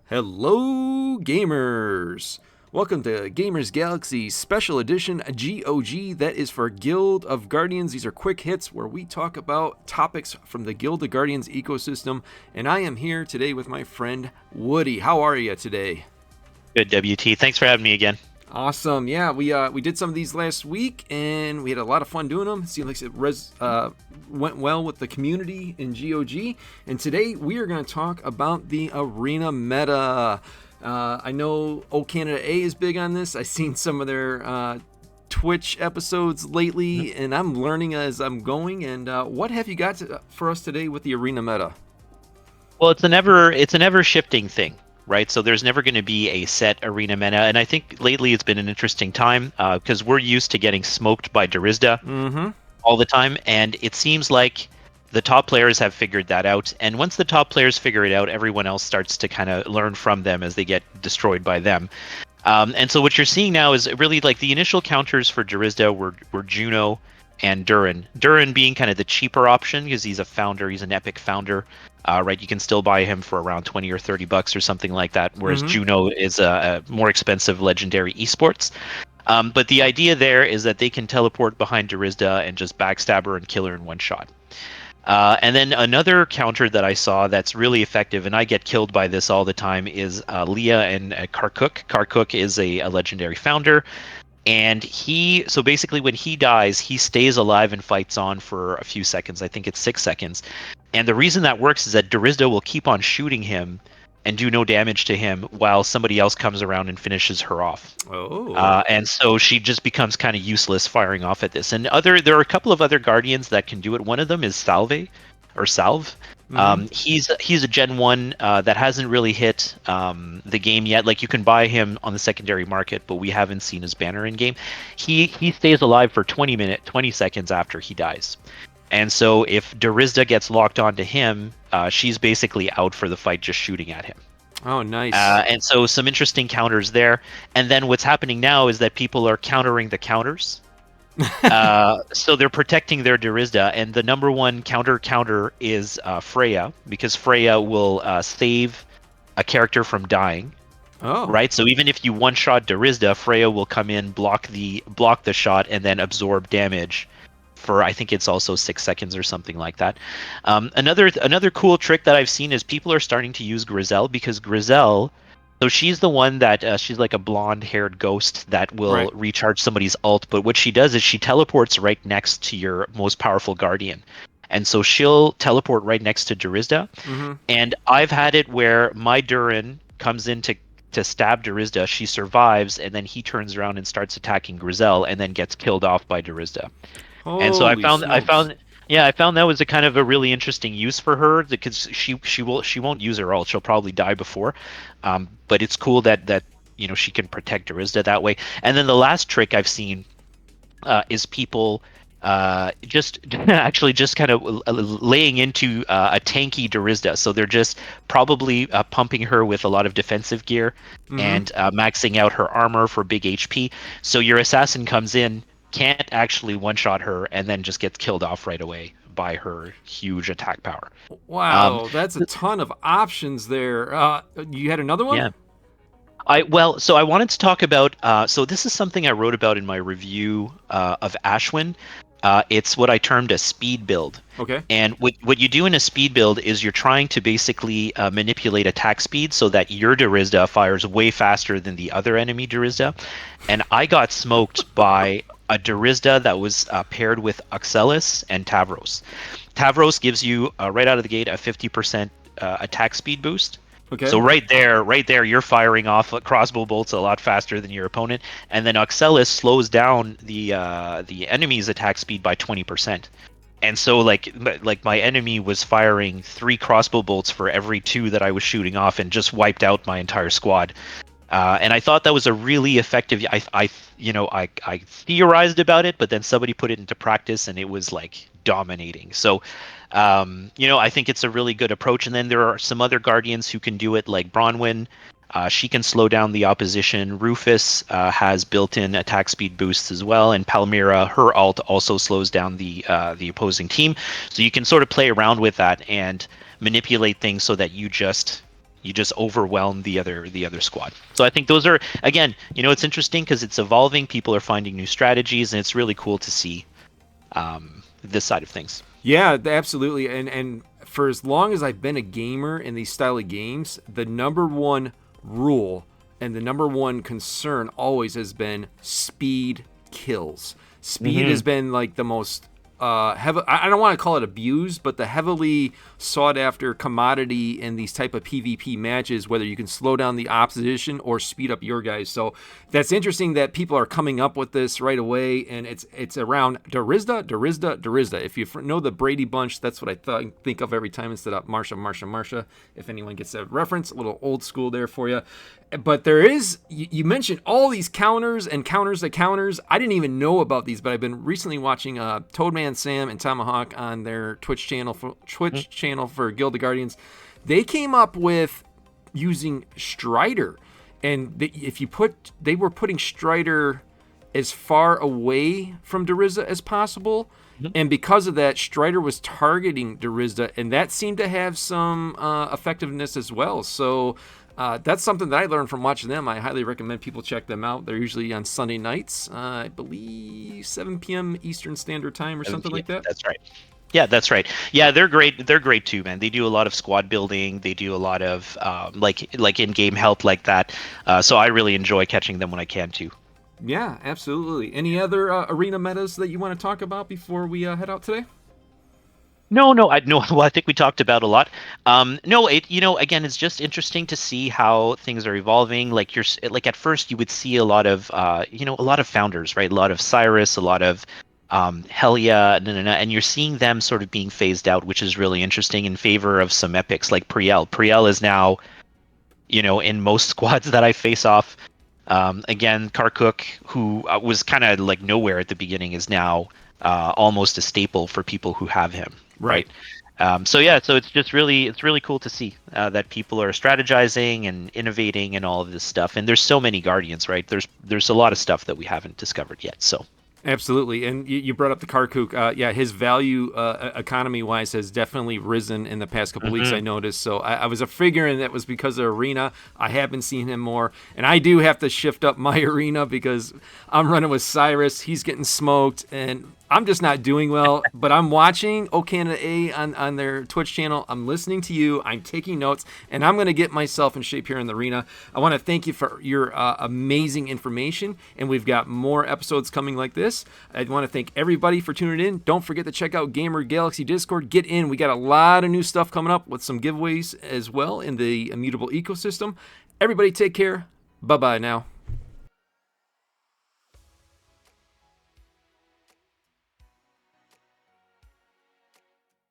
Hello, gamers! Welcome to Gamers Galaxie Special Edition GOG. That is for Guild of Guardians. These are quick hits where we talk about topics from the Guild of Guardians ecosystem. And I am here today with my friend Woody. How are you today? Good, WT. Thanks for having me again. Awesome. Yeah, we did some of these last week, and we had a lot of fun doing them. It seemed like it went well with the community in GOG. And today we are going to talk about the arena meta. I know O Canada A is big on this. I've seen some of their Twitch episodes lately, and I'm learning as I'm going. And what have you got for us today with the arena meta? Well, it's a never shifting thing, right? So there's never going to be a set arena meta, and I think lately it's been an interesting time because we're used to getting smoked by Durizda Mm-hmm. all the time, and it seems like the top players have figured that out. And once the top players figure it out, everyone else starts to kind of learn from them as they get destroyed by them. And so what you're seeing now is really like the initial counters for Durizda were Juno and Durin. Durin being kind of the cheaper option because he's a founder, he's an epic founder, right? You can still buy him for around 20 or 30 bucks or something like that, whereas Mm-hmm. Juno is a more expensive legendary esports. But the idea there is that they can teleport behind Durizda and just backstab her and kill her in one shot. And then another counter that I saw that's really effective, and I get killed by this all the time, is Leah and Karkuk. Karkuk is a legendary founder, and so basically when he dies, he stays alive and fights on for a few seconds. I think it's 6 seconds. And the reason that works is that Durizda will keep on shooting him and do no damage to him while somebody else comes around and finishes her off. Oh. And so she just becomes kind of useless firing off at this. And there are a couple of other guardians that can do it. One of them is Salve. Mm-hmm. He's a Gen 1 that hasn't really hit the game yet. Like you can buy him on the secondary market, but we haven't seen his banner in game. He stays alive for 20 seconds after he dies. And so if Durizda gets locked onto him, she's basically out for the fight just shooting at him. Oh, nice. And so some interesting counters there. And then what's happening now is that people are countering the counters. So they're protecting their Durizda, and the number one counter is Freya, because Freya will save a character from dying. Oh. Right, so even if you one-shot Durizda, Freya will come in, block the shot, and then absorb damage for I think it's also 6 seconds or something like that. Another cool trick that I've seen is people are starting to use Grizel, because Grizel, so she's the one that she's like a blonde-haired ghost that will Right. recharge somebody's ult. But what she does is she teleports right next to your most powerful guardian, and so she'll teleport right next to Durizda. Mm-hmm. And I've had it where my Durin comes in to stab Durizda, she survives, and then he turns around and starts attacking Grizel, and then gets killed off by Durizda. And so I Holy found I smokes. found yeah, I found that was a kind of a really interesting use for her, because she won't use her ult. She'll probably die before. But it's cool that she can protect Durizda that way. And then the last trick I've seen is people just actually just kind of laying into a tanky Durizda. So they're just probably pumping her with a lot of defensive gear Mm-hmm. and maxing out her armor for big HP. So your assassin comes in, can't actually one-shot her, and then just gets killed off right away by her huge attack power. Um, Wow, that's a ton of options there. You had another one? yeah. So I wanted to talk about. So this is something I wrote about in my review of Ashwin. It's what I termed a speed build. Okay. And what you do in a speed build is you're trying to basically manipulate attack speed so that your Durizda fires way faster than the other enemy Durizda. And I got smoked by a Durizda that was paired with Oxelis and Tavros. Tavros gives you right out of the gate a 50% attack speed boost. So Okay. right there, you're firing off crossbow bolts a lot faster than your opponent, and then Oxelis slows down the enemy's attack speed by 20%. And so like my enemy was firing 3 crossbow bolts for every 2 that I was shooting off, and just wiped out my entire squad. And I thought that was a really effective. I theorized about it, but then somebody put it into practice, and it was like dominating. So, I think it's a really good approach. And then there are some other guardians who can do it, like Bronwyn. She can slow down the opposition. Rufus has built-in attack speed boosts as well, and Palmyra, her ult also slows down the opposing team. So you can sort of play around with that and manipulate things so that You just overwhelm the other squad. So I think those are, again, it's interesting because it's evolving. People are finding new strategies, and it's really cool to see this side of things. Yeah, absolutely. And for as long as I've been a gamer in these style of games, the number one rule and the number one concern always has been speed kills. Speed has been like the most I don't want to call it abused, but the heavily sought after commodity in these type of PvP matches, whether you can slow down the opposition or speed up your guys. So that's interesting that people are coming up with this right away, and it's around Darizda. If you know the Brady Bunch, that's what I think of every time instead of Marsha. If anyone gets that reference, a little old school there for you. But there is, you mentioned all these counters and counters to counters. I didn't even know about these, but I've been recently watching Toadman Sam and Tomahawk on their Twitch channel for Guild of Guardians. They came up with using Strider, and they were putting Strider as far away from Darizda as possible. And because of that, Strider was targeting Darizda, and that seemed to have some effectiveness as well. So that's something that I learned from watching them. I highly recommend people check them out. They're usually on Sunday nights, I believe 7 p.m. Eastern Standard Time or something like that. That's right. Yeah, that's right. Yeah, they're great. They're great too, man. They do a lot of squad building. They do a lot of like in-game help like that. So I really enjoy catching them when I can too. Yeah, absolutely. Any other arena metas that you want to talk about before we head out today? No. Well, I think we talked about a lot. No, again, it's just interesting to see how things are evolving. Like at first you would see a lot of, a lot of founders, right? A lot of Cyrus, a lot of Helia, and you're seeing them sort of being phased out, which is really interesting in favor of some epics like Priel. Priel is now, in most squads that I face off. Again, Karkuk, who was kind of like nowhere at the beginning, is now almost a staple for people who have him. Right. So it's just it's really cool to see that people are strategizing and innovating and all of this stuff. And there's so many Guardians, right? There's a lot of stuff that we haven't discovered yet. So. Absolutely. And you brought up the Karkuk. His value economy-wise has definitely risen in the past couple weeks, I noticed. So I was figuring that was because of Arena. I have been seeing him more. And I do have to shift up my Arena because I'm running with Cyrus. He's getting smoked. And I'm just not doing well, but I'm watching O Canada A on their Twitch channel. I'm listening to you. I'm taking notes, and I'm going to get myself in shape here in the arena. I want to thank you for your amazing information, and we've got more episodes coming like this. I want to thank everybody for tuning in. Don't forget to check out Gamer Galaxie Discord. Get in. We got a lot of new stuff coming up with some giveaways as well in the Immutable ecosystem. Everybody take care. Bye-bye now.